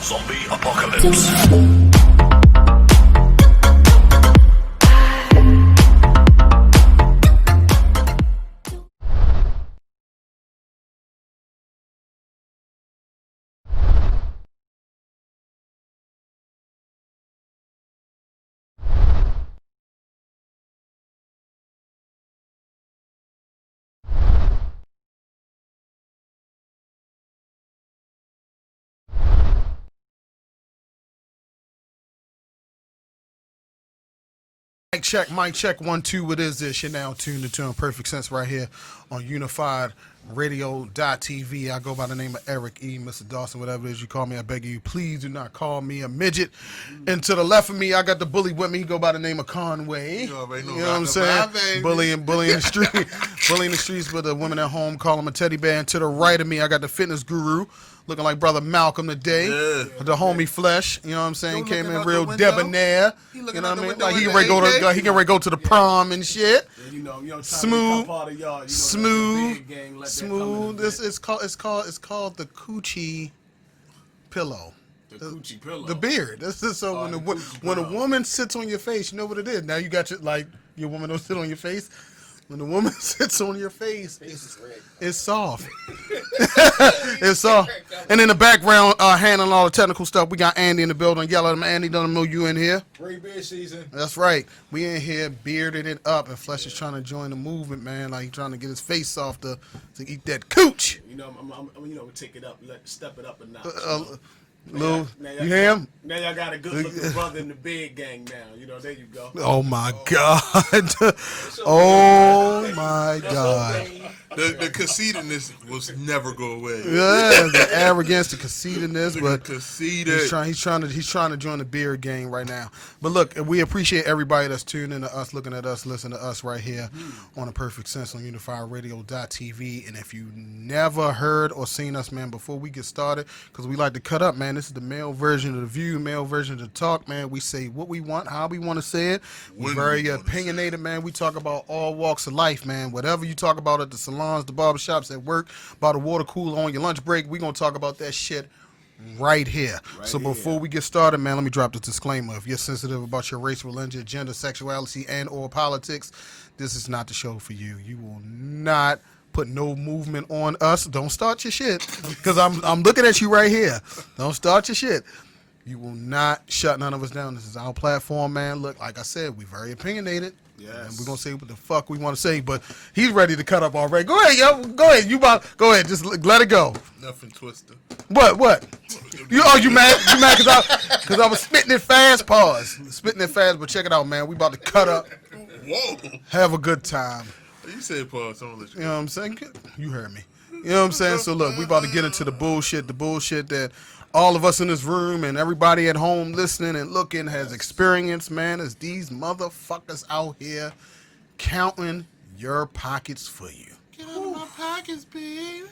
Zombie apocalypse. Mic check, 1, 2. What is this? You're now tuned into Imperfect Sense right here on Unified Radio.tv. I go by the name of Eric E. Mr. Dawson, whatever it is you call me. I beg you, please do not call me a midget. And to the left of me, I got the bully with me. He go by the name of Conway. You already know what I'm saying? Bully in the street. Bully in the streets, but the women at home call him a teddy bear. And to the right of me, I got the fitness guru. Looking like Brother Malcolm today. Yeah. The homie Flesh, you know what I'm saying? Came in real debonair. You know what I mean? Like he can ready go to the prom and shit. Smooth. This is called the coochie pillow. The coochie pillow. The beard. This is so when a woman sits on your face, you know what it is. Now you got your woman don't sit on your face. When the woman sits on your face, it's soft. It's soft. And in the background, handling all the technical stuff, we got Andy in the building. Yell at him, Andy, doesn't know you in here. Great beard season. That's right. We in here bearded it up, and Flesh is trying to join the movement, man. Like he's trying to get his face off to eat that cooch. You know, I'm take it up, step it up a notch. Lou, you hear him? Now y'all got a good looking brother in the big gang now. You know, there you go. Oh my God. Oh my God. The conceitedness will never go away. Yeah, the arrogance, the conceitedness, but conceited. He's trying to join the beard gang right now. But look, we appreciate everybody that's tuned in to us, looking at us, listening to us right here on Imperfect Sense on UnifiedRadio.tv. And if you never heard or seen us, man, before we get started, because we like to cut up, man, this is the male version of the view, male version of the talk, man. We say what we want, how we want to say it. We're very opinionated, man. We talk about all walks of life, man. Whatever you talk about at the salons, the barbershops, at work, by the water cooler on your lunch break, we're going to talk about that shit right here. Before we get started, man, let me drop the disclaimer. If you're sensitive about your race, religion, gender, sexuality, and or politics, this is not the show for you. You will not put no movement on us. Don't start your shit, because I'm looking at you right here. Don't start your shit. You will not shut none of us down. This is our platform, man. Look, like I said, we're very opinionated. Yes. And we're going to say what the fuck we want to say, but he's ready to cut up already. Go ahead, yo. Go ahead. Go ahead. Just let it go. Nothing twister. What? You mad? You mad because I was spitting it fast? Pause. Spitting it fast, but check it out, man. We about to cut up. Whoa. Have a good time. You said pause. Don't let you know what I'm saying? You heard me. You know what I'm saying? So look, we about to get into the bullshit that all of us in this room and everybody at home listening and looking has experienced, man, is these motherfuckers out here counting your pockets for you. Get out of my pockets, baby.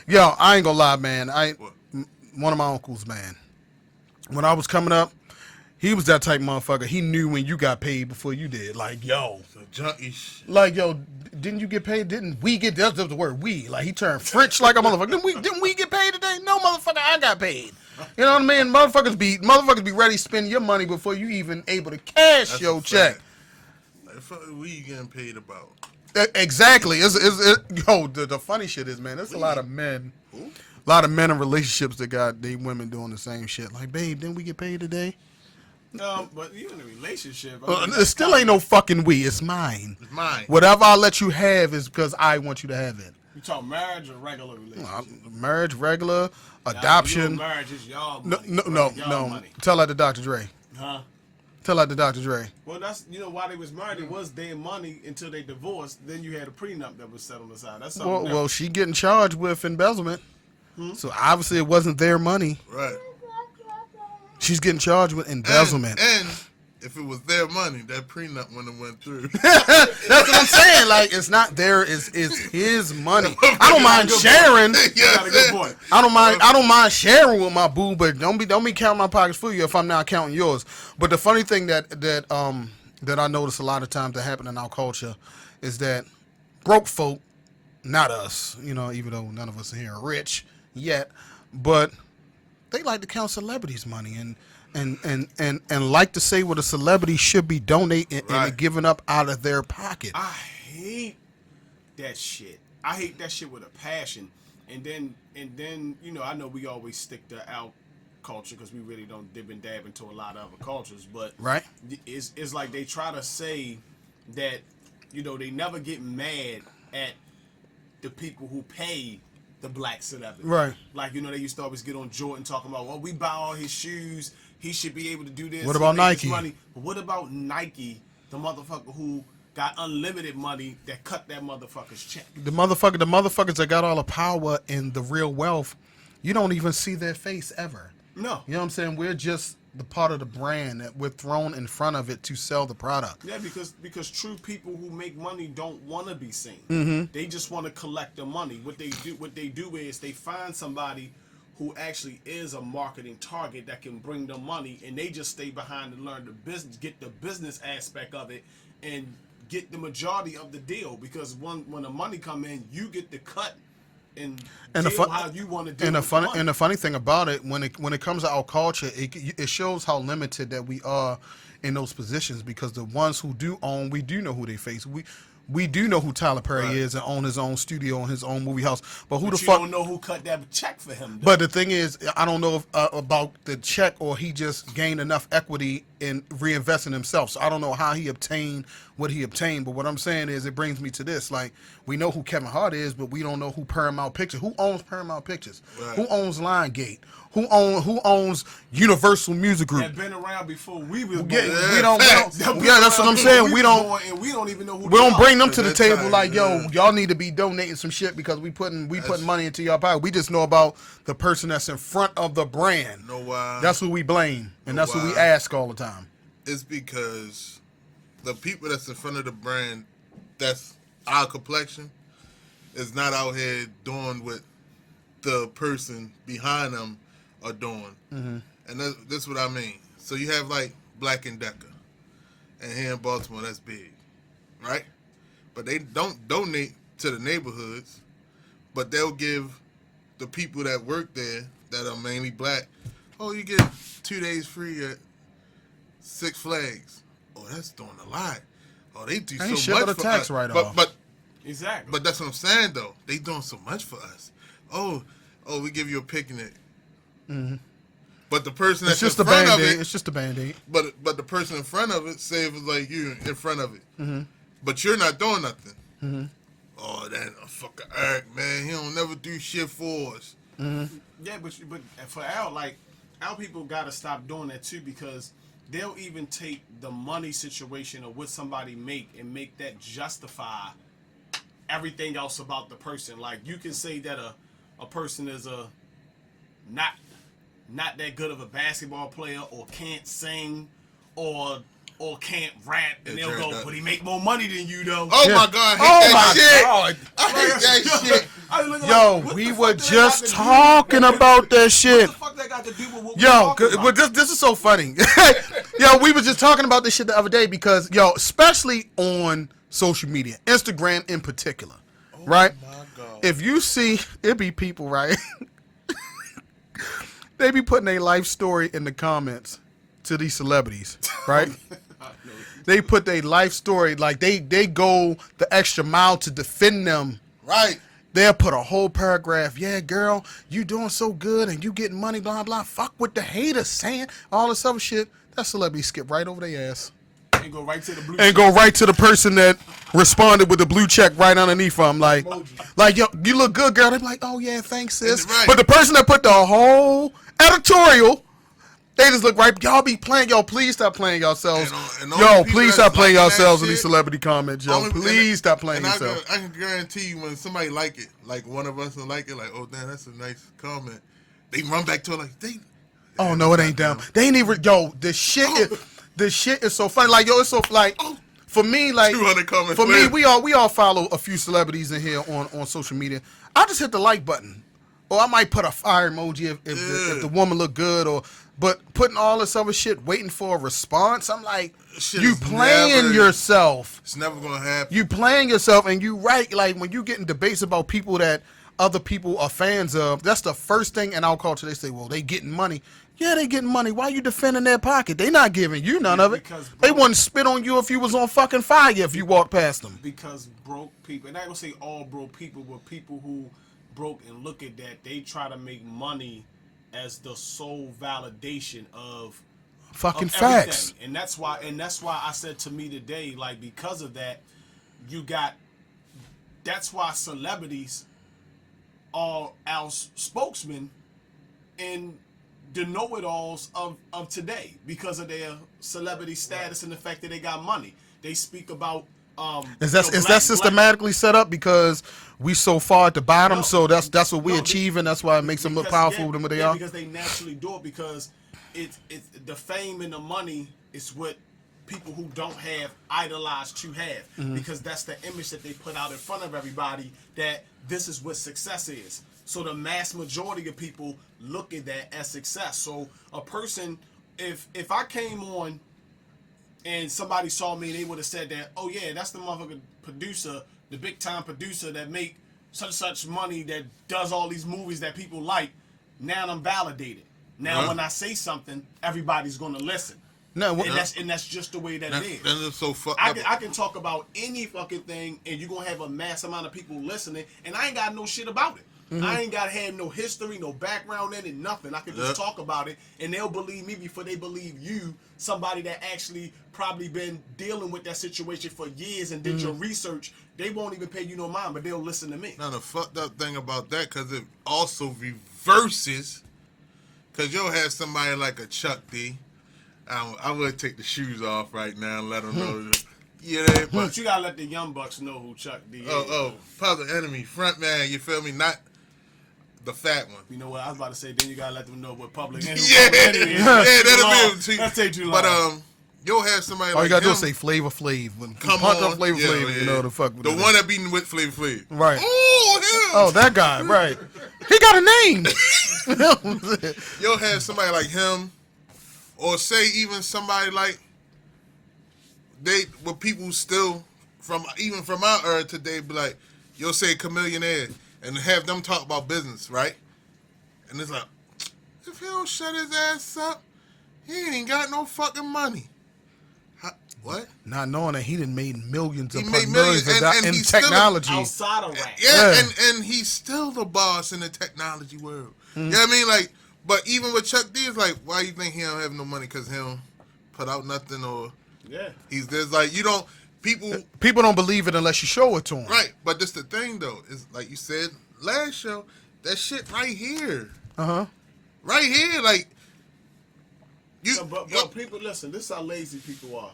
Yo, I ain't gonna lie, man. One of my uncles, man, when I was coming up, he was that type of motherfucker. He knew when you got paid before you did. Like, yo. So junkie shit. Like, yo, didn't you get paid? Didn't we get, that's the word, we. Like, he turned French like a motherfucker. Didn't we get paid today? No, motherfucker, I got paid. You know what I mean? Motherfuckers be ready to spend your money before you even able to cash that's your check. Like, fuck, we getting paid about. Exactly. The funny shit is, man, there's a lot of men. Who? A lot of men in relationships that got they women doing the same shit. Like, babe, didn't we get paid today? No, but you in a relationship. It still ain't no fucking we. It's mine. It's mine. Whatever I let you have is because I want you to have it. You talk marriage or regular relationship? Marriage, regular, adoption. Marriage is y'all money. No. Money. Tell that to Dr. Dre. Huh? Tell that to Dr. Dre. Well, that's why they was married. It was their money until they divorced. Then you had a prenup that was set on the side. That's something. Well, she getting charged with embezzlement. So obviously it wasn't their money. Right. She's getting charged with embezzlement. And if it was their money, that prenup wouldn't have went through. That's what I'm saying. Like, it's not there. It's his money. I don't mind sharing. Got a good point. I don't mind sharing with my boo, but don't be counting my pockets for you if I'm not counting yours. But the funny thing that I notice a lot of times that happen in our culture is that broke folk, not us, even though none of us in here are rich yet, but they like to count celebrities' money and like to say what a celebrity should be donating and giving up out of their pocket. I hate that shit. I hate that shit with a passion. And then I know we always stick to our culture because we really don't dib and dab into a lot of other cultures, but it's like they try to say that they never get mad at the people who pay the black celebrity. Right. Like, they used to always get on Jordan talking about, well, we buy all his shoes. He should be able to do this. What about Nike? Money. But what about Nike, the motherfucker who got unlimited money that cut that motherfucker's check? The motherfuckers that got all the power and the real wealth, you don't even see their face ever. No. You know what I'm saying? We're just the part of the brand that we're thrown in front of it to sell the product. Yeah, because true people who make money don't want to be seen. Mm-hmm. They just want to collect the money. What they do is they find somebody who actually is a marketing target that can bring them money, and they just stay behind and learn the business, get the business aspect of it, and get the majority of the deal. Because when the money come in, you get the cut. And how you want to do it. And the funny thing about it, when it comes to our culture, it shows how limited that we are in those positions, because the ones who do own, we do know who they face. We do know who Tyler Perry is and own his own studio and his own movie house. But who the fuck? You don't know who cut that check for him, though. But the thing is, I don't know about the check, or he just gained enough equity in reinvesting himself. So I don't know how he obtained what he obtained. But what I'm saying is, it brings me to this. Like, we know who Kevin Hart is, but we don't know who Paramount Pictures. Who owns Paramount Pictures? Right. Who owns Lionsgate? Who owns Universal Music Group? That been around before we was born. That's what I'm saying. We don't even know who. We don't bring them to the table like, yo, y'all need to be donating some shit because we putting money into your pocket. We just know about the person that's in front of the brand. Know why? That's who we blame, and that's who we ask all the time. It's because the people that's in front of the brand, that's our complexion, is not out here doing what the person behind them are doing. Mm-hmm. And that's what I mean. So you have like Black & Decker, and here in Baltimore, that's big, right? But they don't donate to the neighborhoods, but they'll give the people that work there that are mainly black, oh, you get 2 days free at Six Flags. Oh, that's doing a lot. Oh, they do Ain't so shit much but a for tax us. write-off. But exactly. But that's what I'm saying, though. They doing so much for us. Oh, we give you a picnic. Mm-hmm. But the person that's it's just in front of it, it's just a Band-Aid. But the person in front of it, say it was like you in front of it, mm-hmm. but you're not doing nothing. Mm-hmm. Oh, that fucker Eric, man, he don't never do shit for us. Mm-hmm. Yeah, but for our people gotta stop doing that too, because they'll even take the money situation of what somebody make and make that justify everything else about the person. Like, you can say that a person is not that good of a basketball player, or can't sing, or can't rap, and they'll go, but he make more money than you, though. Oh, yeah. My God, I hate that shit. I hate that shit. Yo, we were just talking about that shit. What the fuck that got to do with what we talking about? But this is so funny. Yo, we were just talking about this shit the other day because, especially on social media, Instagram in particular, right? My God. If you see, it be people, right? They be putting their life story in the comments to these celebrities, right? They put their life story, like they go the extra mile to defend them. Right. They'll put a whole paragraph. Yeah, girl, you doing so good and you getting money, blah, blah. Fuck what the haters saying. All this other shit. That celebrity skip right over their ass. And go right to the blue and check. Go right to the person that responded with the blue check right underneath them. Like, yo, you look good, girl. They be like, oh, yeah, thanks, sis. Right. But the person that put the whole editorial, they just look right. Y'all be playing. Yo, please stop playing yourselves. Yo, please stop playing yourselves in these celebrity comments. Yo, please stop playing yourself. I can guarantee you when somebody like it, like one of us will like it, like, oh, damn, that's a nice comment. They run back to it like, oh, no, it ain't them. They ain't even, the shit is, the shit is so funny. Like, yo, it's so like for me, like 200 comments for me, later. we all follow a few celebrities in here on social media. I just hit the like button, or I might put a fire emoji if the woman look good, but putting all this other shit, waiting for a response. I'm like, Shit you is playing yourself. It's never gonna happen. You playing yourself, and you right. Like when you get in debates about people that other people are fans of, that's the first thing in our culture. They say, well, they getting money. Yeah, they getting money. Why you defending their pocket? They not giving you none of it. Because They wouldn't spit on you if you was on fucking fire if you walked past them. Because broke people, and I don't say all broke people, but people who broke and look at that, they try to make money as the sole validation of Fucking of facts. everything. And that's why I said to me today, like, because of that, that's why celebrities are our spokesmen and the know-it-alls of today because of their celebrity status and the fact that they got money. They speak about Is that systematically set up because we so far at the bottom? No, so that's what we no, achieving. That's why it makes them look because- powerful than what they yeah, are. because they naturally do it because it's the fame and the money is what people who don't have idolize to have Mm-hmm. because that's the image that they put out in front of everybody that this is what success is. So the mass majority of people look at that as success. So a person, if I came on and somebody saw me and they would have said that, oh yeah, that's the motherfucking producer, the big time producer that make such money that does all these movies that people like, now I'm validated. Now when I say something, everybody's gonna listen. No, And that's just the way that it is. That is so fucked I up. can talk about any fucking thing and you're gonna have a mass amount of people listening and I ain't got no shit about it. I ain't gotta have no history, no background in it, nothing. I can just talk about it and they'll believe me before they believe you, somebody that actually probably been dealing with that situation for years and did your research. They won't even pay you no mind, but they'll listen to me. Now the fucked up thing about that, because it also reverses, because you'll have somebody like a Chuck D. I would take the shoes off right now and let them know. Yeah, But you gotta let the young bucks know who Chuck D is. Public Enemy, front man, you feel me? Not the fat one. You know what I was about to say? Then you gotta let them know what public enemy. Yeah, Public enemy is. that'll be That's take too long. But you'll have somebody all like you gotta do him. is say Flavor Flav. When Come punch on, up Flavor Flav, you know the fuck with the it. one that beating with Flavor Flav. Right. Oh, him. Oh, that guy, right. He got a name. You'll have somebody like him, or say even somebody like people still from our era today be like, you'll say Chameleonaire and have them talk about business, right? And it's like, if he don't shut his ass up, he ain't got no fucking money. What? Not knowing that he done made millions He upon made millions millions, and in he's still technology. outside of rap. Yeah, and he's still the boss in the technology world. You know what I mean? Like, but even with Chuck D, it's like, why you think he don't have no money? Because he don't put out nothing, or he's there's like you don't People don't believe it unless you show it to them. right. But this the thing though is like you said last show, that shit right here, right here, like you. But people, listen, this is how lazy people are.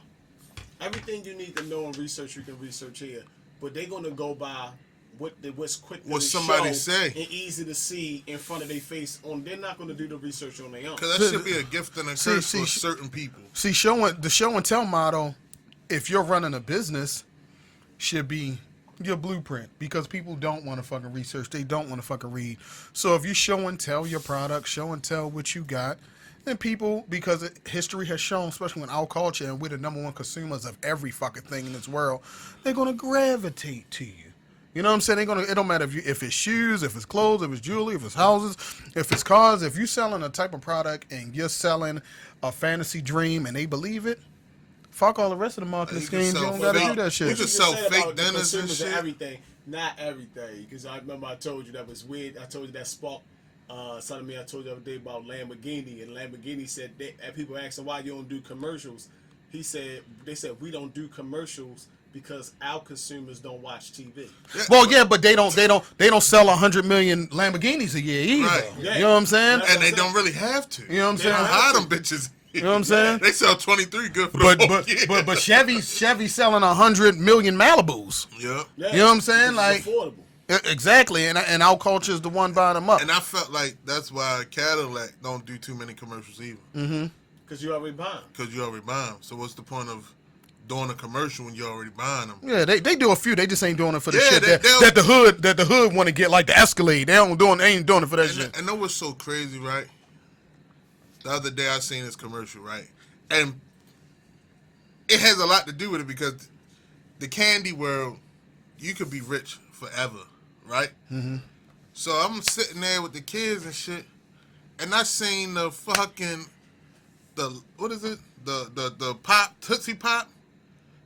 Everything you need to know and research, you can research here. But they're gonna go by what's quick What to somebody show say. and easy to see in front of their face. They're not gonna do the research on their own. Because that should be a gift and a curse for see, certain people. See, the show and tell motto, if you're running a business, should be your blueprint because people don't want to fucking research. They don't want to fucking read. So if you show and tell your product, show and tell what you got, then people, because history has shown, especially in our culture, and we're the number one consumers of every fucking thing in this world, they're going to gravitate to you. You know what I'm saying? It don't matter if it's shoes, if it's clothes, if it's jewelry, if it's houses, if it's cars. If you're selling a type of product and you're selling a fantasy dream and they believe it, fuck all the rest of the marketing You can schemes. You sell don't got to fake- do that shit. you can You sell said fake about the dinners and consumers shit. Everything, not everything. Because I remember I told you that was weird. I told you that sparked something to me. I told you the other day about Lamborghini, and Lamborghini said and people asked him why you don't do commercials. They said we don't do commercials because our consumers don't watch TV. Well, yeah, but they don't sell 100 million Lamborghinis a year either. Right. You know what I'm saying? And they don't really have to. You know what I'm saying? Hide them bitches. You know what I'm saying? They sell 23 good for the whole year. But Chevy's selling 100 million Malibus. Yep. Yeah, You know what I'm saying? it's Like affordable. exactly, and our culture is the one buying them up. And I felt like that's why Cadillac don't do too many commercials either. Because you already buy them. Because you already buy them. So what's the point of doing a commercial when you already buying them? Yeah, they do a few. They just ain't doing it for the Yeah, shit that the hood want to get, like the Escalade. They ain't doing it for that shit. I know what's so crazy, right? The other day I seen this commercial, right? And it has a lot to do with it because the candy world, you could be rich forever, right? Mm-hmm. So I'm sitting there with the kids and shit, and I seen the fucking what is it? The pop, Tootsie Pop,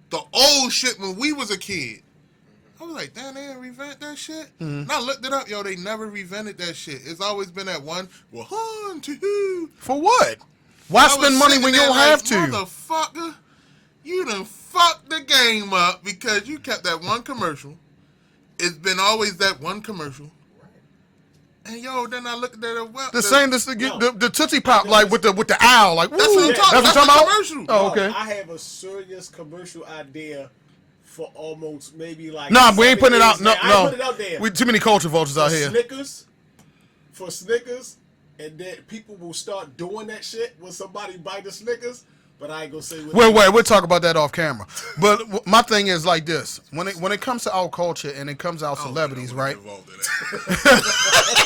the old shit when we was a kid. I was like, damn, they didn't revamp that shit? Mm-hmm. And I looked it up, yo, they never revented that shit. It's always been that one, well, 1, 2. For what? Why spend money when you don't have to? Motherfucker, you done fucked the game up because you kept that one commercial. It's been always that one commercial. And yo, then I looked at it. The Tootsie Pop, like with the owl, like that's what I'm talking. That's about. Commercial. Oh, okay. I have a serious commercial idea for almost maybe like. Nah, we ain't putting it out. No. Put it out there. We too many culture vultures out here. Snickers, and then people will start doing that shit when somebody buy the Snickers. But I ain't gonna say. Wait, we'll talk about that off camera. But my thing is like this: when it comes to our culture and it comes to our celebrities, right?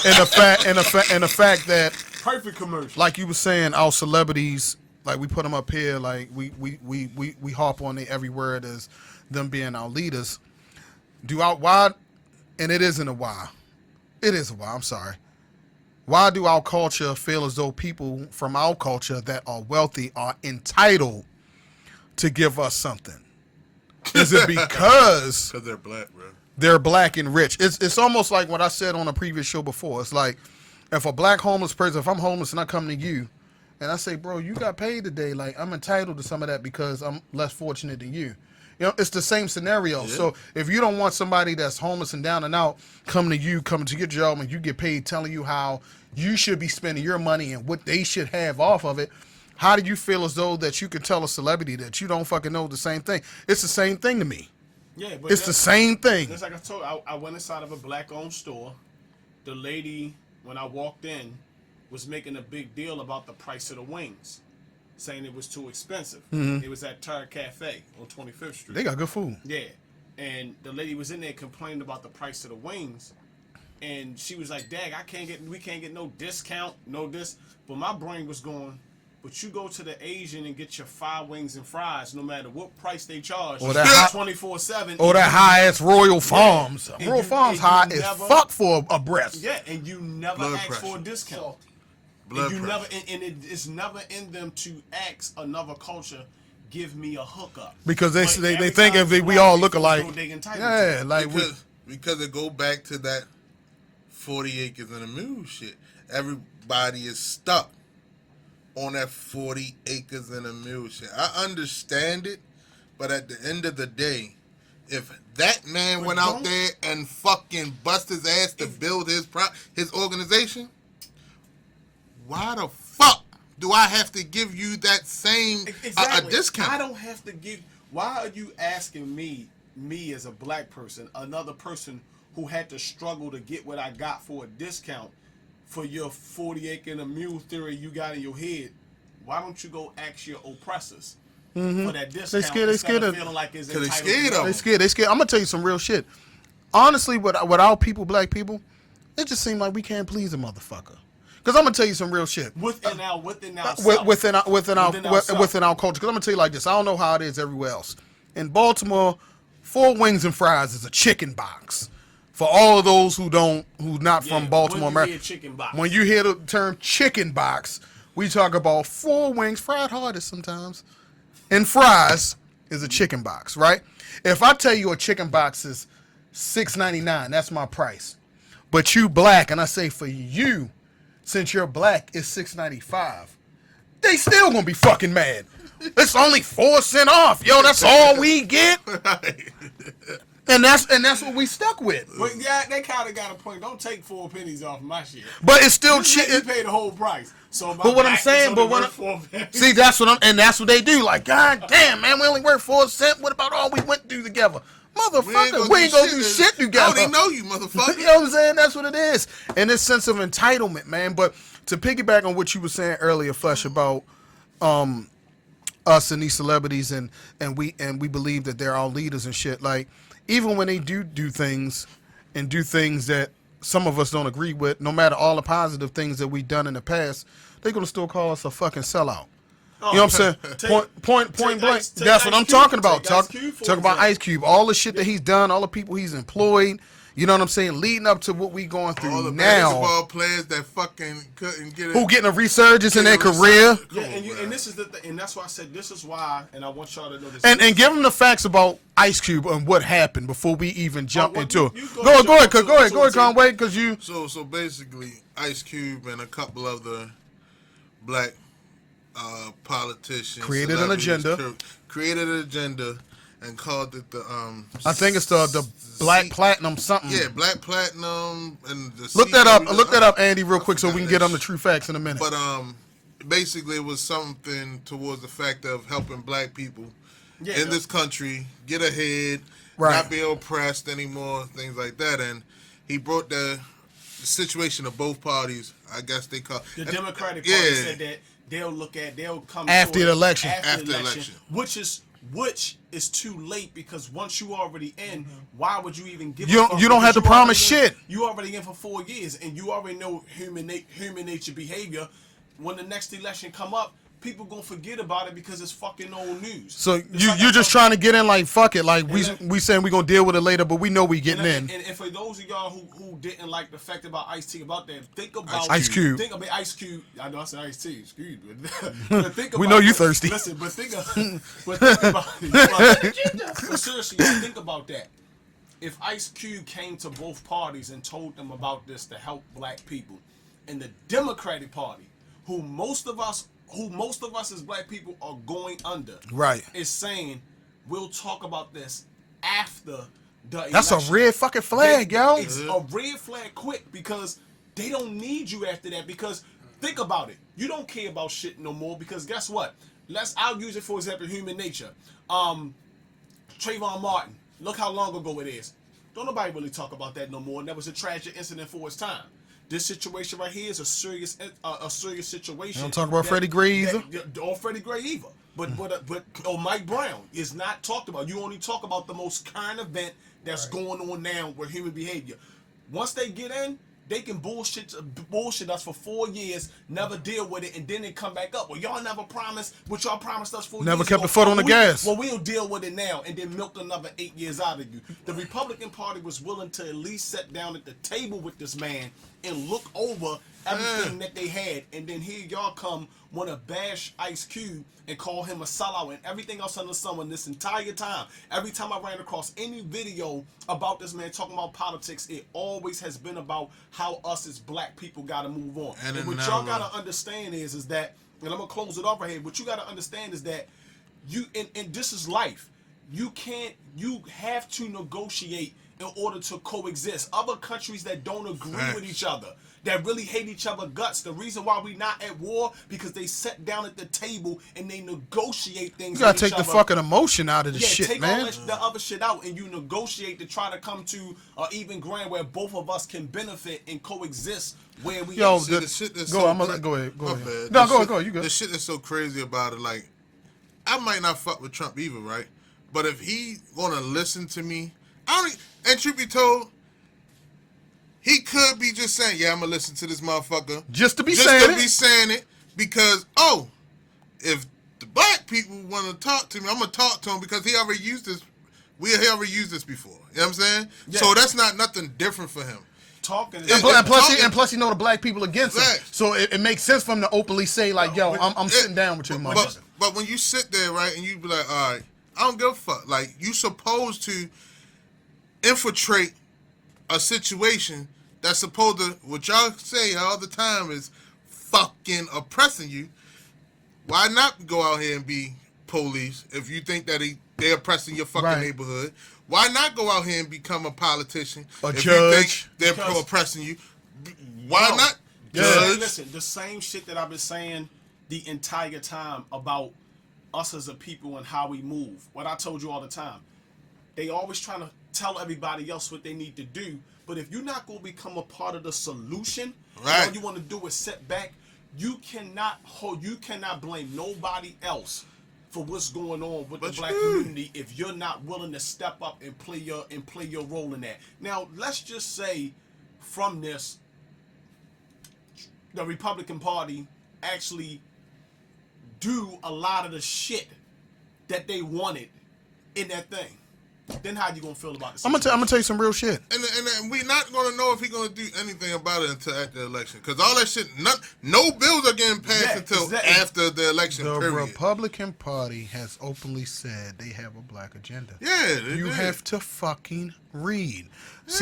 and the fact that perfect commercial, like you were saying, our celebrities, like we put them up here, like we harp on every word as them being our leaders. Why? And it isn't a why. It is a why. I'm sorry. Why do our culture feel as though people from our culture that are wealthy are entitled to give us something? Is it because they're black, bro? They're black and rich. It's almost like what I said on a previous show before. It's like if a black homeless person, if I'm homeless and I come to you and I say, bro, you got paid today, like I'm entitled to some of that because I'm less fortunate than you. You know, it's the same scenario. Yeah. So if you don't want somebody that's homeless and down and out coming to your job and you get paid telling you how you should be spending your money and what they should have off of it, how do you feel as though that you could tell a celebrity that you don't fucking know the same thing? It's the same thing to me. Yeah, but it's the same thing. Just like I told you, I went inside of a black-owned store. The lady, when I walked in, was making a big deal about the price of the wings, saying it was too expensive. Mm-hmm. It was at Tire Cafe on 25th Street. They got good food. Yeah. And the lady was in there complaining about the price of the wings. And she was like, Dag, we can't get no discount, no this. But my brain was going, but you go to the Asian and get your 5 wings and fries, no matter what price they charge. Or that 24/7. Or that high-ass Royal Farms. Yeah. Royal Farms high as fuck for a breast. Yeah, and you never Blood ask pressure. for a discount. Blood and pressure. it's never in them to ask another culture, give me a hookup. Because they think if we all look alike. Yeah, like because it go back to that 40 acres and a mule shit. Everybody is stuck on that 40 acres and a mule shit. I understand it, but at the end of the day, if that man went out there and fucking bust his ass to build his organization, why the fuck do I have to give you that same a discount? I don't have to give. Why are you asking me as a black person, another person who had to struggle to get what I got for a discount for your 40 acre and a mule theory you got in your head? Why don't you go ask your oppressors for that discount? They scared of feeling like it's they scared. They scared. I'm gonna tell you some real shit. Honestly, with our people, black people, it just seems like we can't please a motherfucker. Because I'm gonna tell you some real shit within our culture. Because I'm gonna tell you like this. I don't know how it is everywhere else. In Baltimore, 4 wings and fries is a chicken box. For all of those who's not from Baltimore, when you hear the term chicken box, we talk about 4 wings, fried hardest sometimes, and fries is a chicken box, right? If I tell you a chicken box is $6.99, that's my price. But you black, and I say for you, since you're black, it's $6.95. They still gonna be fucking mad. It's only 4 cents off, yo. That's all we get. And that's what we stuck with. But yeah, they kind of got a point. Don't take 4 pennies off my shit. But it's still cheap. You pay the whole price. So but what I'm saying, see, that's what they do. Like, God damn, man, we only worth 4 cents. What about all we went through together? Motherfucker, we ain't gonna do shit together. Oh, they know you, motherfucker. You know what I'm saying? That's what it is. And this sense of entitlement, man. But to piggyback on what you were saying earlier, Flesh, about us and these celebrities and we believe that they're our leaders and shit. Like, even when they do things and do things that some of us don't agree with, no matter all the positive things that we've done in the past, they're gonna still call us a fucking sellout. You know what I'm saying? Point blank. That's what I'm talking about. Talk about Ice Cube. All the shit that he's done, all the people he's employed. You know what I'm saying? Leading up to what we going through all the now. basketball players that fucking couldn't get it. Who getting a resurgence in their career. Yeah, and this is and that's why I said this is why, and I want y'all to know this. And give them the facts about Ice Cube and what happened before we even jump into it. Go ahead, Conway, because you. So basically, Ice Cube and a couple of the black politicians created an agenda. And called it the I think it's the Black Platinum something. Yeah, Black Platinum and the Look that up, Andy, real quick, so we can get on the true facts in a minute. But basically it was something towards the fact of helping black people in this country get ahead, not be oppressed anymore, things like that. And he brought the situation of both parties, I guess they call the Democratic Party said that they'll come after the election. After the election. Which is too late, because once you already in, why would you even give? You don't have to promise shit. You already in for 4 years, and you already know human nature behavior. When the next election come up, people gonna forget about it because it's fucking old news. So you're just trying to get in, like, fuck it, like we saying we gonna deal with it later, but we know we getting in. And for those of y'all who didn't like the fact about Ice-T about that, think about Ice Cube. Think about Ice Cube. I know I said Ice-T. Excuse me. But think about, we know you thirsty. Listen, but think about it. But seriously, think about that. If Ice Cube came to both parties and told them about this to help black people, and the Democratic Party, who most of us as black people are going under, is saying we'll talk about this after the election. That's a red fucking flag, yo. It's a red flag quick, because they don't need you after that. Because think about it, you don't care about shit no more, because guess what? I'll use it for example, human nature. Trayvon Martin, look how long ago it is. Don't nobody really talk about that no more, and that was a tragic incident for its time. This situation right here is a serious situation. Don't talk about Freddie Gray either. Or Freddie Gray either. But Mike Brown is not talked about. You only talk about the most current event that's going on now with human behavior. Once they get in, they can bullshit us for 4 years, never deal with it, and then they come back up. Well, y'all never promised what y'all promised us 4 years ago. Never kept the foot on the gas. Well, we'll deal with it now, and then milk another 8 years out of you. The Republican Party was willing to at least sit down at the table with this man and look over everything that they had, and then here y'all come want to bash Ice Cube and call him a sellout and everything else under the sun. This entire time, every time I ran across any video about this man talking about politics, it always has been about how us as black people got to move on. And what y'all got to understand is that, and I'm going to close it off right here, what you got to understand is that you, and this is life, you have to negotiate in order to coexist. Other countries that don't agree with each other, that really hate each other guts, the reason why we not at war, because they sit down at the table and they negotiate things. You gotta take the fucking emotion out of the shit, man. Take all the other shit out, and you negotiate to try to come to an even ground where both of us can benefit and coexist. Where we the shit that's go. Go ahead. No, go. You go. The shit that's so crazy about it, like, I might not fuck with Trump either, right? But if he gonna listen to me, and truth be told, he could be just saying, yeah, I'm going to listen to this motherfucker. Just to be saying it. Because, if the black people want to talk to me, I'm going to talk to him because he already used this. He already used this before. You know what I'm saying? Yeah. So that's not nothing different for him. Talking. And plus, he know the black people against him. So it makes sense for him to openly say, like, yo, I'm sitting down with you, motherfucker. But when you sit there, right, and you be like, all right, I don't give a fuck. Like, you supposed to infiltrate a situation that's supposed to, what y'all say all the time is fucking oppressing you. Why not go out here and be police if you think that they're oppressing your fucking neighborhood? Why not go out here and become a politician if judge? You think they're oppressing you? Why not judge? Listen, the same shit that I've been saying the entire time about us as a people and how we move. What I told you all the time. They always trying to tell everybody else what they need to do. But if you're not going to become a part of the solution, all you want to do is sit back, you cannot blame nobody else for what's going on with the black community if you're not willing to step up and play your role in that. Now, let's just say from this, the Republican Party actually do a lot of the shit that they wanted in that thing. Then how you gonna feel about it? I'm gonna tell you some real shit. And we're not gonna know if he's gonna do anything about it until after the election, because all that shit, no bills are getting passed until after the election. The period. Republican Party has openly said they have a black agenda. Yeah, you did. have to fucking read. Yeah.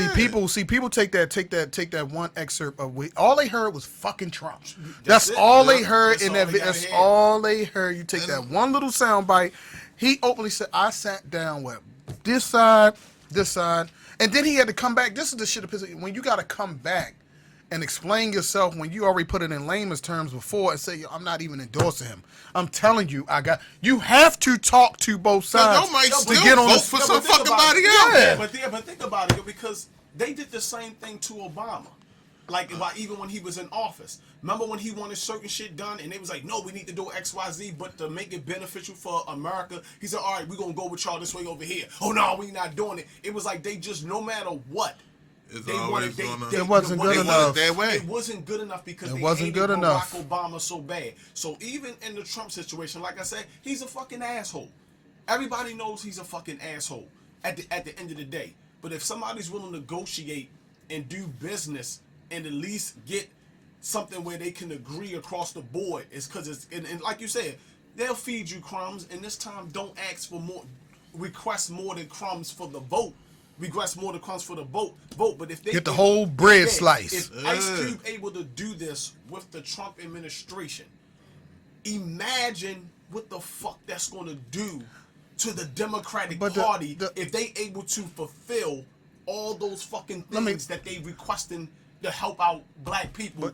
See people take that one excerpt of all they heard was fucking Trump. That's all they heard in that video. That's all they heard. You take that one little sound bite. He openly said, "I sat down with this side, and then he had to come back. This is the shit that pisses me. When you got to come back and explain yourself when you already put it in layman's terms before and say, yo, I'm not even endorsing him. I'm telling you, you have to talk to both sides you might to still get on vote this for some fucking body else. Yeah. But think about it, because they did the same thing to Obama. Like, even when he was in office. Remember when he wanted certain shit done and they was like, no, we need to do X, Y, Z, but to make it beneficial for America, he said, all right, we're going to go with y'all this way over here. Oh, no, we not doing it. It was like they just, no matter what, it wasn't good enough. It wasn't good enough because they hated Barack Obama so bad. So even in the Trump situation, like I said, he's a fucking asshole. Everybody knows he's a fucking asshole at the end of the day. But if somebody's willing to negotiate and do business and at least get something where they can agree across the board, is because it's and like you said, they'll feed you crumbs, and this time don't ask for more, request more than crumbs for the vote. Request more than crumbs for the vote. But if they get the whole bread slice. If Ice Cube able to do this with the Trump administration, imagine what the fuck that's going to do to the Democratic Party if they able to fulfill all those fucking things that they requesting to help out black people.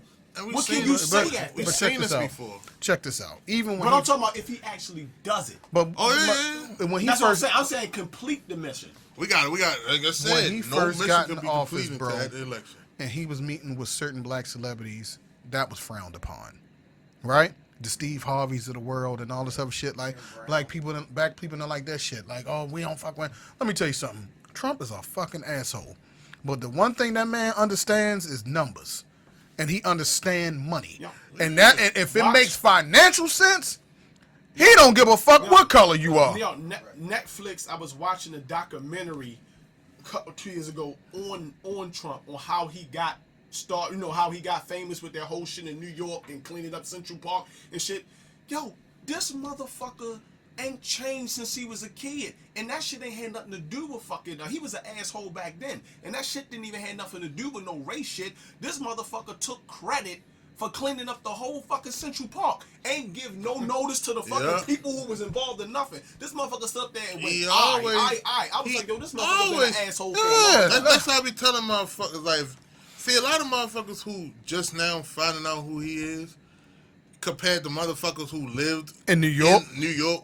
What can you say at? We've seen this before. Check this out. Even when I'm talking about if he actually does it. But when he that's first, what I'm saying complete the mission. We got. Like I said, when he first got in office, bro, election. And he was meeting with certain black celebrities, that was frowned upon, right? The Steve Harveys of the world and all this other shit. Like black people don't like that shit. Like, oh, we don't fuck with. Let me tell you something. Trump is a fucking asshole. But the one thing that man understands is numbers, and he understands money. And if it makes financial sense, he don't give a fuck what color you are. Netflix. I was watching a documentary 2 years ago on Trump, on how he got started. You know how he got famous with that whole shit in New York and cleaning up Central Park and shit. Yo, this motherfucker ain't changed since he was a kid, and that shit ain't had nothing to do with fucking. He was an asshole back then, and that shit didn't even have nothing to do with no race shit. This motherfucker took credit for cleaning up the whole fucking Central Park. Ain't give no notice to the fucking people who was involved in nothing. This motherfucker stood up there and went, I was like, yo, this motherfucker been an asshole. That's how I be telling motherfuckers. Like, see, a lot of motherfuckers who just now finding out who he is, compared to motherfuckers who lived in New York.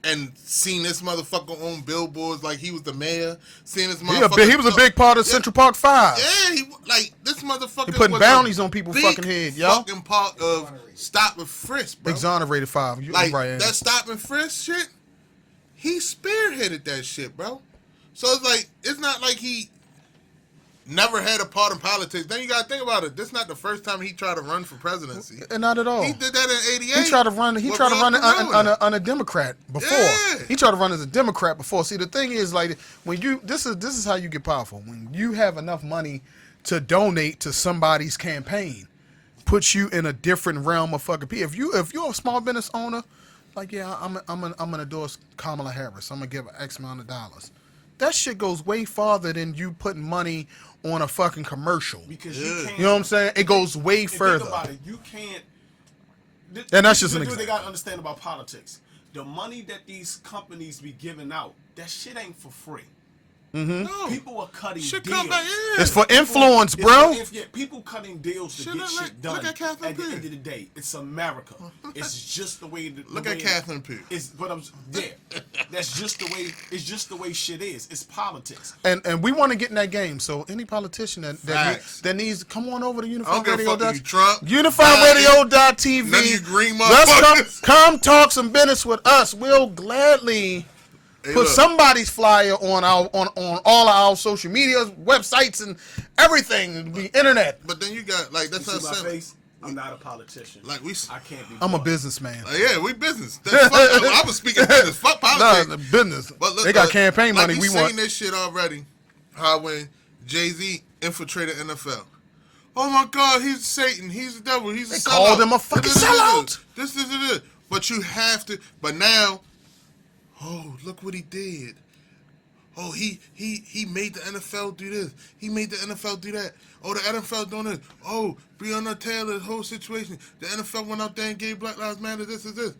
And seen this motherfucker on billboards like he was the mayor. Seeing this motherfucker. He was a big part of Central Park 5. Yeah, this motherfucker. He putting bounties on people's fucking head, yo. Fucking part of Stop and Frisk, bro. Exonerated 5. That Stop and Frisk shit, he spearheaded that shit, bro. So it's not like he never had a part in politics. Then you gotta think about it. This is not the first time he tried to run for presidency. Not at all. He did that in '88. He tried to run. On a Democrat before. Yeah. He tried to run as a Democrat before. See, the thing is, like, when you this is how you get powerful. When you have enough money to donate to somebody's campaign, puts you in a different realm of fucking people. If you're a small business owner, like, yeah, I'm gonna endorse Kamala Harris. I'm gonna give her X amount of dollars. That shit goes way farther than you putting money on a fucking commercial. Because you can't. You know what I'm saying? It goes way further. Think about it. You can't. And that's just an example. example. They got to understand about politics. The money that these companies be giving out, that shit ain't for free. Mm-hmm. No. People are cutting deals. It's for influence, bro. People cutting deals to get shit done. At the end of the day, it's America. It's just the way. Look at Catherine Pugh. It's but I'm there. That's just the way. It's just the way shit is. It's politics. And we want to get in that game. So any politician that needs, come on over to Unified Radio. UnifiedRadio.tv. None of you green Let's motherfuckers. come talk some business with us. We'll gladly put somebody's flyer on all our social medias, websites, and everything, the internet. But then you got like that's You how see my simple. face? I'm not a politician. Like I can't be. I'm a bought. businessman. Yeah, we business. I was speaking business. Fuck politics. No, the business. But look, they got campaign money. Like We seen want. this shit already. How when Jay-Z infiltrated NFL. Oh my God, he's Satan. He's the devil. He's a sellout. They called him a fucking sellout. This. But you have to. But now, oh, look what he did. Oh, he made the NFL do this. He made the NFL do that. Oh, the NFL doing this. Oh, Breonna Taylor's whole situation. The NFL went out there and gave Black Lives Matter this and this.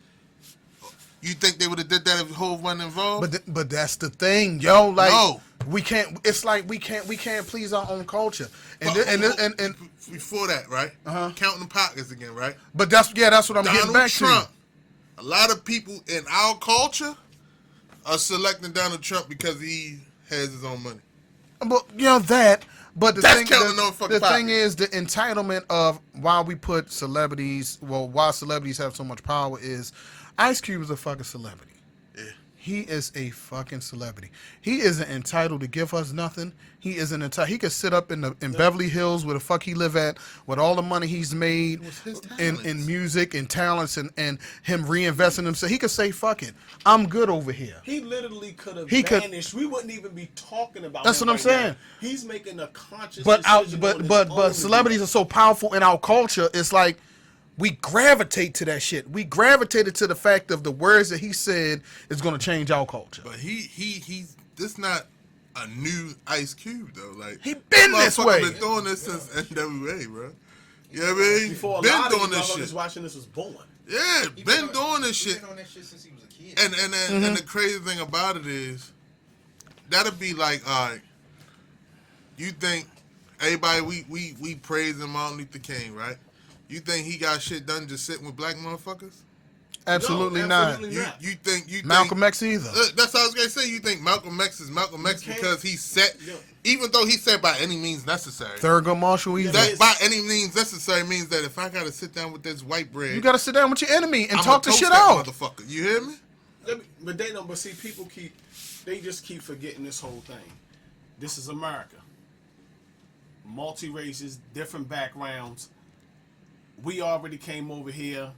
You think they would have did that if Hov wasn't involved? But that's the thing, yo. Like No. we can't. It's like we can't please our own culture. And Before that, right? Counting the pockets again, right? but that's what I'm getting Donald back Trump. A lot of people in our culture are selecting Donald Trump because he has his own money. to. But you know that. But the That's thing, counting no fucking the thing pocket. is the entitlement of why we put celebrities. Well, why celebrities have so much power is Ice Cube is a fucking celebrity. Yeah. He is a fucking celebrity. He isn't entitled to give us nothing. He isn't entitled. He could sit up in Beverly Hills where the fuck he live at with all the money he's made his in talents. music and talents and him reinvesting himself. He could say, fuck it. I'm good over here. He literally could have He could- vanished. We wouldn't even be talking about. That's him what I'm right saying. now. He's making a conscious. But decision on his own but to celebrities do are so powerful in our culture. It's like we gravitate to that shit. We gravitated to the fact of the words that he said is going to change our culture. But he's this not a new Ice Cube though. Like He been this motherfucker way. Been doing this since NWA, bro. You know what I mean? Before a been lot doing of you this motherfuckers shit. watching this was born. Yeah, been doing this He's shit. been on that shit since he was a kid. And the crazy thing about it is, that'll be like, all right, you think everybody we praising Martin Luther King, right? You think he got shit done just sitting with black motherfuckers? Absolutely No, not. absolutely not. You think Malcolm X either. That's what I was gonna say. You think Malcolm X is Malcolm X You can't- because he said, Yeah. even though he said by any means necessary. Thurgood Marshall either. That by any means necessary means that if I gotta sit down with this white bread, You got to sit down with your enemy and I'ma talk the toast shit that out. motherfucker. You hear me? But they don't. But see, people they just keep forgetting this whole thing. This is America. Multi races, different backgrounds. We already came over here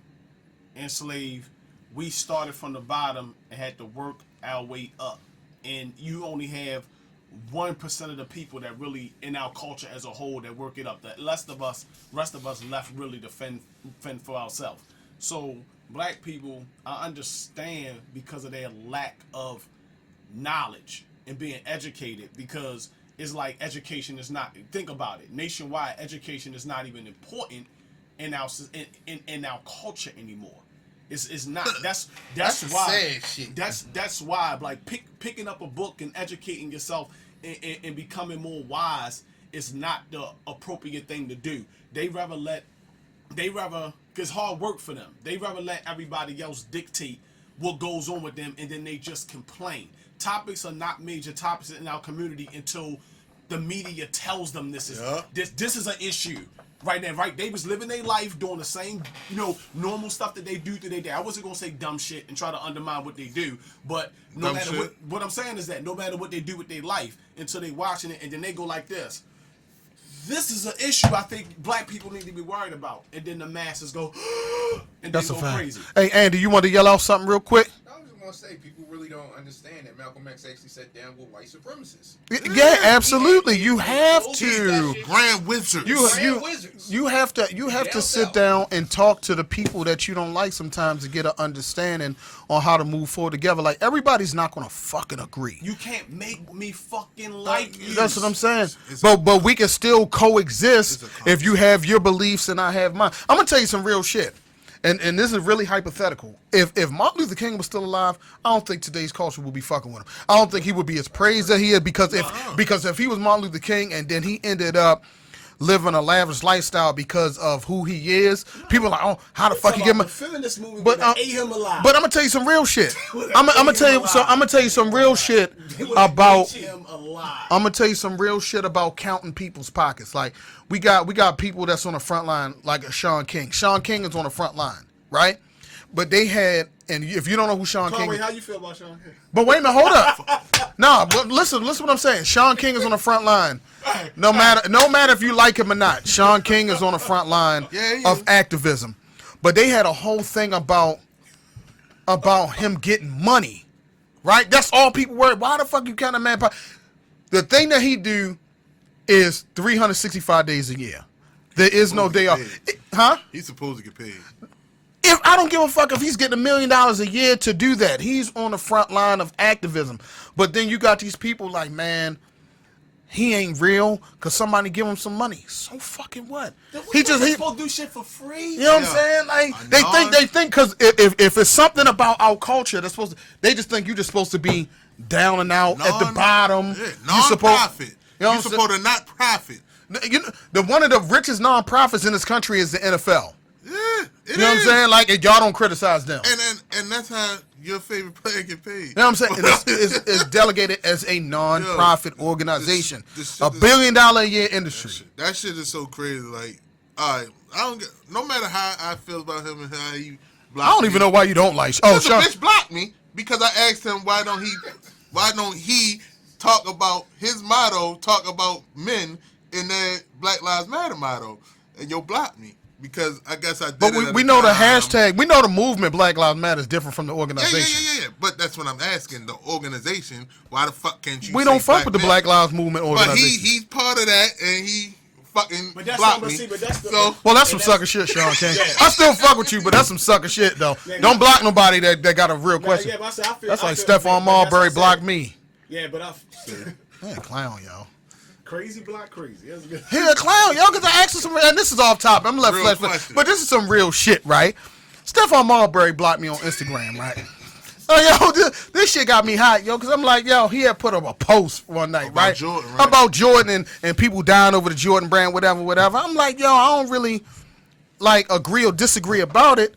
enslaved. We started from the bottom and had to work our way up. And you only have 1% of the people that really, in our culture as a whole, that work it up. The rest of us left really to fend for ourselves. So black people, I understand because of their lack of knowledge and being educated, because it's like education is not, think about it, nationwide education is not even important in our culture anymore. It's not. That's That's why. sad shit. That's why, like, picking up a book and educating yourself and becoming more wise is not the appropriate thing to do. They rather because hard work for them. They rather let everybody else dictate what goes on with them, and then they just complain. Topics are not major topics in our community until the media tells them this is this is an issue. Right now, right? They was living their life doing the same, normal stuff that they do to their day. I wasn't gonna say dumb shit and try to undermine what they do, but no Dumb matter shit. what I'm saying is that no matter what they do with their life, until they watching it and then they go like this. This is an issue I think black people need to be worried about, and then the masses go and That's they a go fact. crazy. Hey, Andy, you want to yell out something real quick? I was just gonna say people really don't understand that Malcolm X actually sat down with white supremacists. Yeah, absolutely. You have to. Grand Wizard. Grand wizards. You have to sit down and talk to the people that you don't like sometimes to get an understanding on how to move forward together. Like, everybody's not gonna fucking agree. You can't make me fucking like you. That's what I'm saying. But we can still coexist if you have your beliefs and I have mine. I'm gonna tell you some real shit. And this is really hypothetical. If Martin Luther King was still alive, I don't think today's culture would be fucking with him. I don't think he would be as praised as he is, because if he was Martin Luther King and then he ended up living a lavish lifestyle because of who he is. People are like, oh, how the fuck you get The him? feminist movie But ate him alive. but I'm gonna tell you some real shit. I'm gonna tell you some real shit about. him alive. I'm gonna tell you some real shit about counting people's pockets. Like we got people that's on the front line, like a Sean King. Sean King is on the front line, right? But they had, and if you don't know who Sean King is, how you feel about Sean King? but wait a minute, hold up. No, but listen what I'm saying. Sean King is on the front line. No matter if you like him or not, Sean King is on the front line of activism. But they had a whole thing about him getting money, right? That's all people worry. Why the fuck you count a man? The thing that he do is 365 days a year. There is no day off. Huh? He's supposed to get paid. If I don't give a fuck if he's getting $1 million a year to do that, he's on the front line of activism. But then you got these people like, man, he ain't real because somebody give him some money. So fucking what? He supposed to do shit for free. You know what I'm saying? Like they think because if it's something about our culture, they're supposed to. They just think you're just supposed to be down and out at the bottom. Yeah, non-profit. You're supposed to not profit. You know, one of the richest non-profits in this country is the NFL. Yeah, you know what I'm saying? Like, y'all don't criticize them. And that's how your favorite player get paid. You know what I'm saying? It's delegated as a non-profit organization. $1 billion a year industry. That shit is so crazy. Like, all right, no matter how I feel about him and how he blocked I don't even know why you don't like. Oh, Sean. The bitch blocked me because I asked him why don't he talk about his motto, talk about men in their Black Lives Matter motto, and you blocked me. Because I guess I did. But we know the hashtag. We know the movement Black Lives Matter is different from the organization. Yeah. But that's what I'm asking. The organization. Why the fuck can't you? We don't fuck with the Black Lives Movement organization. But he's part of that, and he fucking blocked me. Well, that's some sucker shit, Sean King. I still fuck with you, but that's some sucker shit though. Don't block nobody that got a real question. That's like Stephon Marbury blocked me. Yeah, but Man, clown, y'all. Crazy block crazy. He a clown, yo, because I asked him some, and this is off topic. I'm gonna let Flesh, but this is some real shit, right? Stephon Marbury blocked me on Instagram, right? Oh, yo, this shit got me hot, yo, because I'm like, yo, he had put up a post one night, about right? Jordan, right? About Jordan and people dying over the Jordan brand, whatever. I'm like, yo, I don't really like agree or disagree about it.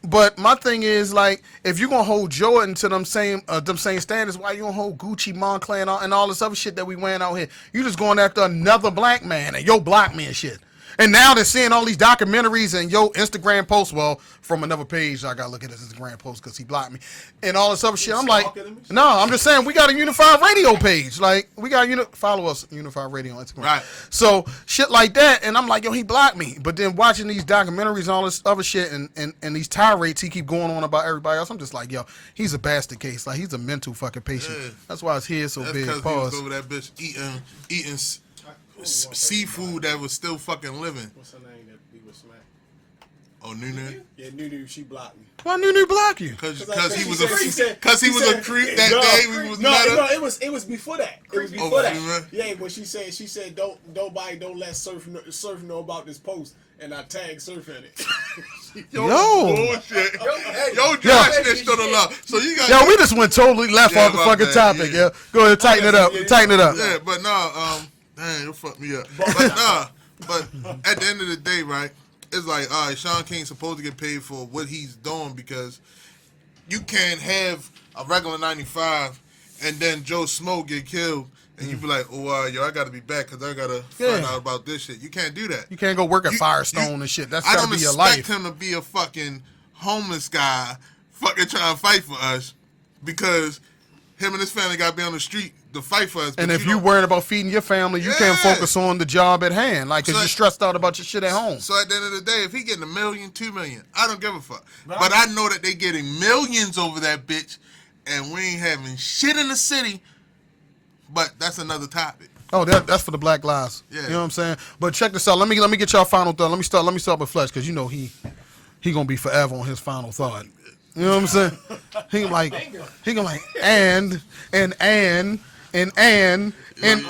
But my thing is, like, if you're gonna hold Jordan to them same standards, why you gonna hold Gucci, Moncler, and all this other shit that we wearing out here? You just going after another black man and yo block me and shit. And now they're seeing all these documentaries and yo Instagram posts. Well, from another page, I gotta look at his Instagram post because he blocked me and all this other shit. I'm like, no, I'm just saying we got a Unified Radio page. Like we got follow us Unified Radio on Instagram. Right. So shit like that, and I'm like, yo, he blocked me. But then watching these documentaries and all this other shit and these tirades he keep going on about everybody else, I'm just like, yo, he's a bastard case. Like he's a mental fucking patient. Yeah. That's why his head so big. That's because he was over that bitch eating seafood that was still fucking living. What's her name that we was smacked? Oh, Nunu? Yeah, Nunu, she blocked me. Why Nunu block you? Because he was a creep that day. We was no, it was before that. It was before that. Yeah, when she said don't let Surf know about this post, and I tagged Surf in it. Bullshit. Yo, Josh snitched on the law. So you got. Yo, we just went totally left off the fucking topic. Yeah. Go ahead, tighten it up. Yeah, but no, dang, you fucked me up. But at the end of the day, right? It's like, all right, Sean King's supposed to get paid for what he's doing because you can't have a regular 95 and then Joe Smoke get killed and you be like, oh, yo, I got to be back because I got to find out about this shit. You can't do that. You can't go work at Firestone and shit. That's got to be your life. I don't expect him to be a fucking homeless guy fucking trying to fight for us because him and his family got to be on the street to fight for us. And if you're worried about feeding your family, you can't focus on the job at hand, like, because you're stressed out about your shit at home. So at the end of the day, if he getting $1 million, $2 million, I don't give a fuck. But I know that they getting millions over that bitch, and we ain't having shit in the city. But that's another topic. Oh, that's for the Black Lives. Yeah. You know what I'm saying? But check this out. Let me get y'all final thought. Let me start with Flesh, because you know he gonna be forever on his final thought. You know what I'm saying? He gonna like and. No,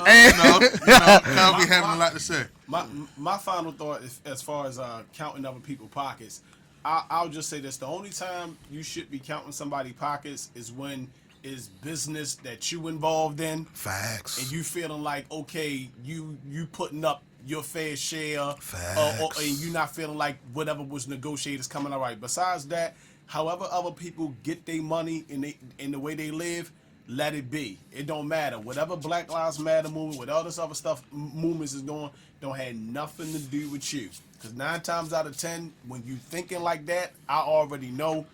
I'll be having a lot to say. My final thought is, as far as counting other people's pockets, I'll just say this: the only time you should be counting somebody's pockets is when it's business that you involved in. Facts. And you feeling like, okay, you putting up your fair share, Facts. and you not feeling like whatever was negotiated is coming all right. Besides that, however other people get their money in the way they live, let it be. It don't matter. Whatever Black Lives Matter movement, with all this other stuff movements is doing, don't have nothing to do with you. Because 9 times out of 10, when you thinking like that, I already know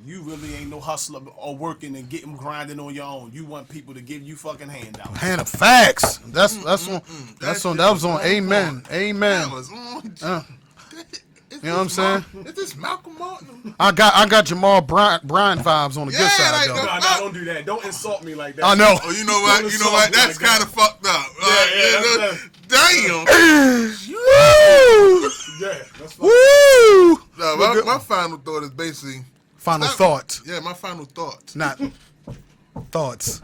you really ain't no hustler or working and getting grinding on your own. You want people to give you fucking handouts. Hand of facts. That was on Amen. Amen. That was on. You know what I'm saying? Is this Malcolm Martin? I got Jamal Bryant vibes on the good Yeah, side like though. the- No, don't do that. Don't insult me like that. I know. Oh, you know what? You know what? That's kind of fucked up. Damn. Woo! Yeah, that's fine. Woo! No, my final thought is basically. Final thoughts, Yeah, my final thoughts. not thoughts.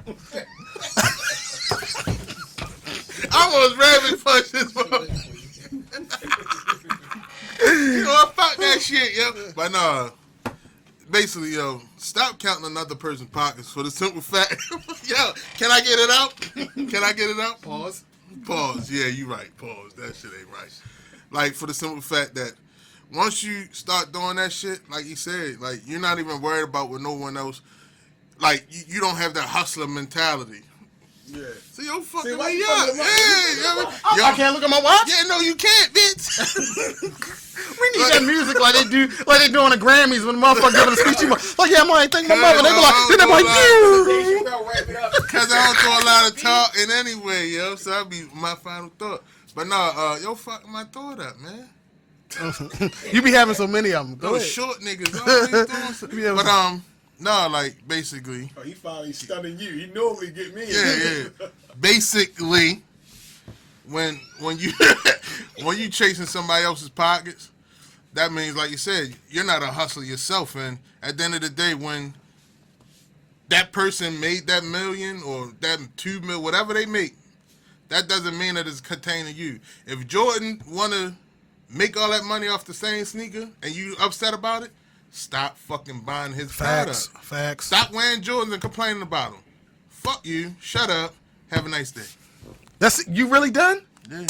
I almost rabbit punched this motherfucker. You know, I fuck that shit, yo. But no, basically, yo, stop counting another person's pockets for the simple fact. Yo, can I get it out? Can I get it out? Pause. Pause. Yeah, you right. Pause. That shit ain't right. Like, for the simple fact that once you start doing that shit, like you said, like, you're not even worried about what no one else, like, you don't have that hustler mentality. Yeah. See, yo, fucking See, why me you up. fucking Yeah, I can't look at my watch. Yeah, no, you can't, bitch. We need that music like they do on the Grammys when the motherfucker giving a speech. You like, yeah, I ain't think my mother. They be like, then they be like, you. Wrap it up. Because I don't do a lot of talking anyway, yo. So that'll be my final thought. But no, yo, fucking my thought up, man. You be having so many of them. Go Those ahead. short niggas always doing something. Yeah. But no, like basically, Oh, he finally stunning you. He normally get me. yeah. Basically, when you when you chasing somebody else's pockets, that means, like you said, you're not a hustler yourself. And at the end of the day, when that person made that million or that 2 million, whatever they make, that doesn't mean that it's containing you. If Jordan wanna make all that money off the same sneaker and you upset about it, stop fucking buying his Facts. product. Facts. Stop wearing Jordans and complaining about them. Fuck you. Shut up. Have a nice day. That's it. You really done? Yeah.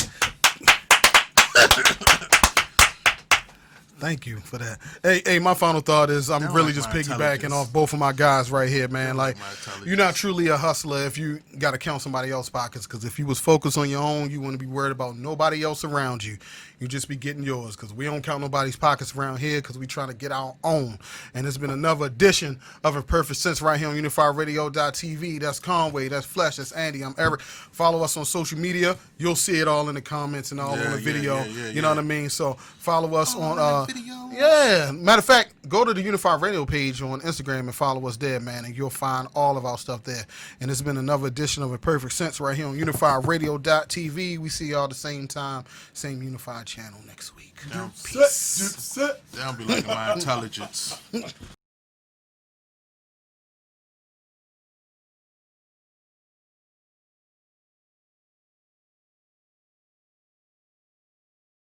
Thank you for that. Hey, my final thought is I'm Don't really like just my piggybacking intelligence. off both of my guys right here, man. Like, my intelligence. you're not truly a hustler if you got to count somebody else's pockets. Because if you was focused on your own, you wouldn't be worried about nobody else around you. You just be getting yours. Because we don't count nobody's pockets around here because we trying to get our own. And it's been another edition of Imperfect Sense right here on UnifiedRadio.tv. That's Conway. That's Flesh. That's Andy. I'm Eric. Follow us on social media. You'll see it all in the comments and all on the video. You know what I mean? So follow us on. Yeah. Matter of fact, go to the Unified Radio page on Instagram and follow us there, man, and you'll find all of our stuff there. And it's been another edition of Imperfect Sense right here on UnifiedRadio.tv. We see y'all the same time, same Unified channel next week. Peace. They don't be liking my intelligence.